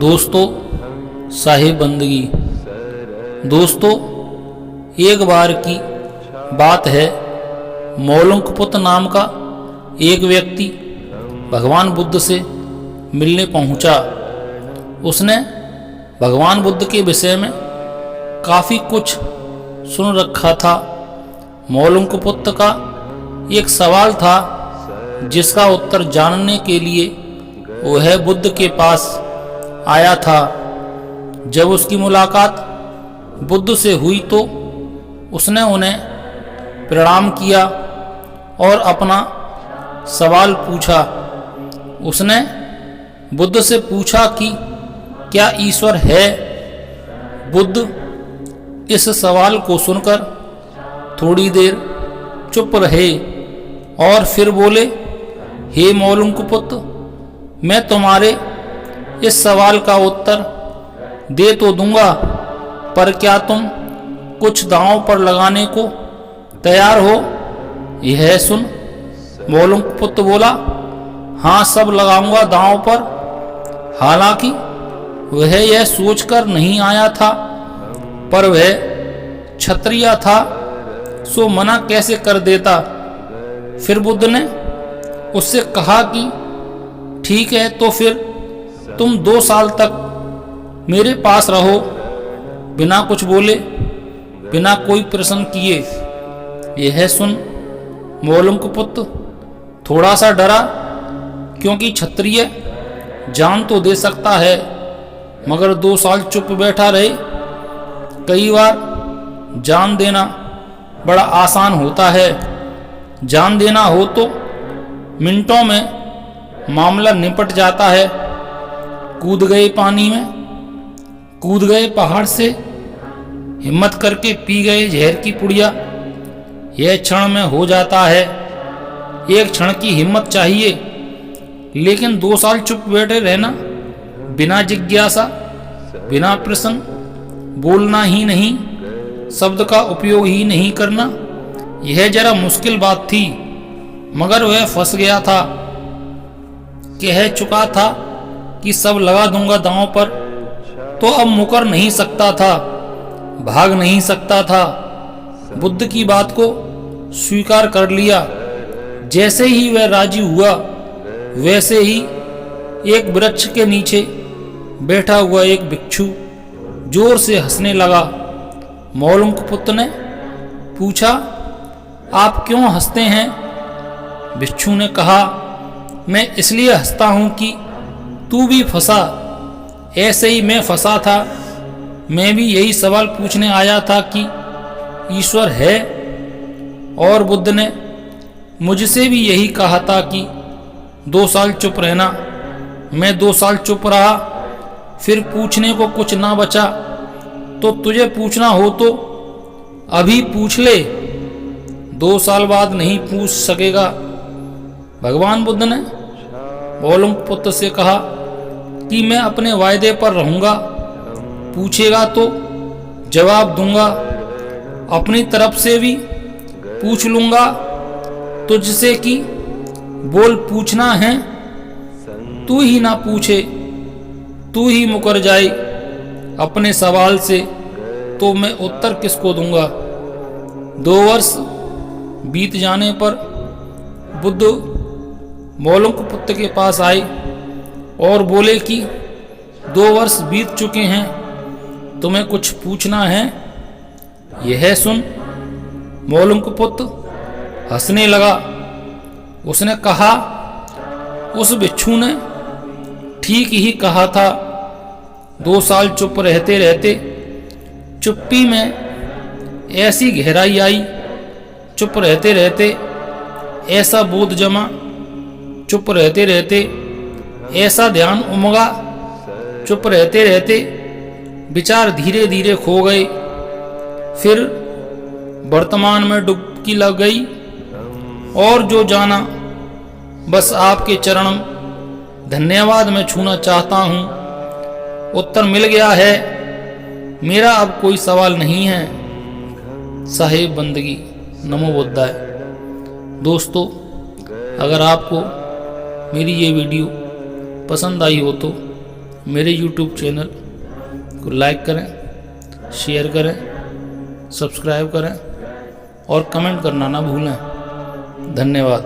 दोस्तों, साहिब बंदगी। दोस्तों, एक बार की बात है, मौलुंकपुत नाम का एक व्यक्ति भगवान बुद्ध से मिलने पहुंचा। उसने भगवान बुद्ध के विषय में काफ़ी कुछ सुन रखा था। मौलुंकपुत का एक सवाल था जिसका उत्तर जानने के लिए वह बुद्ध के पास आया था। जब उसकी मुलाकात बुद्ध से हुई तो उसने उन्हें प्रणाम किया और अपना सवाल पूछा। उसने बुद्ध से पूछा कि क्या ईश्वर है। बुद्ध इस सवाल को सुनकर थोड़ी देर चुप रहे और फिर बोले, हे मौलुंकपुत, मैं तुम्हारे इस सवाल का उत्तर दे तो दूंगा, पर क्या तुम कुछ दांव पर लगाने को तैयार हो? यह सुन मौलुंकपुत बोला, हाँ, सब लगाऊंगा दांव पर। हालांकि वह यह सोचकर नहीं आया था, पर वह क्षत्रिय था, सो मना कैसे कर देता। फिर बुद्ध ने उससे कहा कि ठीक है, तो फिर तुम 2 साल तक मेरे पास रहो, बिना कुछ बोले, बिना कोई प्रश्न किए। यह सुन मौलुंकपुत थोड़ा सा डरा, क्योंकि क्षत्रिय जान तो दे सकता है, मगर 2 साल चुप बैठा रहे। कई बार जान देना बड़ा आसान होता है। जान देना हो तो मिनटों में मामला निपट जाता है। कूद गए पानी में, कूद गए पहाड़ से, हिम्मत करके पी गए जहर की पुड़िया। यह क्षण में हो जाता है। एक क्षण की हिम्मत चाहिए, लेकिन 2 साल चुप बैठे रहना, बिना जिज्ञासा, बिना प्रश्न, बोलना ही नहीं, शब्द का उपयोग ही नहीं करना, यह जरा मुश्किल बात थी। मगर वह फंस गया था, कह चुका था कि सब लगा दूंगा दांव पर, तो अब मुकर नहीं सकता था, भाग नहीं सकता था। बुद्ध की बात को स्वीकार कर लिया। जैसे ही वह राजी हुआ, वैसे ही एक वृक्ष के नीचे बैठा हुआ एक भिक्षु जोर से हंसने लगा। मौलुंकपुत ने पूछा, आप क्यों हंसते हैं? भिक्षु ने कहा, मैं इसलिए हंसता हूं कि तू भी फंसा, ऐसे ही मैं फंसा था। मैं भी यही सवाल पूछने आया था कि ईश्वर है, और बुद्ध ने मुझसे भी यही कहा था कि 2 साल चुप रहना। मैं 2 साल चुप रहा, फिर पूछने को कुछ ना बचा। तो तुझे पूछना हो तो अभी पूछ ले, 2 साल बाद नहीं पूछ सकेगा। भगवान बुद्ध ने मौलुंकपुत से कहा कि मैं अपने वायदे पर रहूंगा, पूछेगा तो जवाब दूंगा, अपनी तरफ से भी पूछ लूंगा तुझसे कि बोल, पूछना है। तू ही ना पूछे, तू ही मुकर जाए अपने सवाल से, तो मैं उत्तर किसको दूंगा? 2 वर्ष बीत जाने पर बुद्ध मौलुंकपुत के पास आए और बोले कि 2 वर्ष बीत चुके हैं, तुम्हें कुछ पूछना है? यह सुन मौलुंकपुत हंसने लगा। उसने कहा, उस भिक्षु ने ठीक ही कहा था। 2 साल चुप रहते रहते चुप्पी में ऐसी गहराई आई, चुप रहते रहते ऐसा बोध जमा, चुप रहते रहते ऐसा ध्यान उमगा, चुप रहते रहते विचार धीरे धीरे खो गए। फिर वर्तमान में डुबकी लग गई, और जो जाना बस आपके चरण धन्यवाद मैं छूना चाहता हूँ। उत्तर मिल गया है, मेरा अब कोई सवाल नहीं है। साहिब बंदगी। नमो बुद्धाय। दोस्तों, अगर आपको मेरी ये वीडियो पसंद आई हो तो मेरे YouTube चैनल को लाइक करें, शेयर करें, सब्सक्राइब करें और कमेंट करना ना भूलें। धन्यवाद।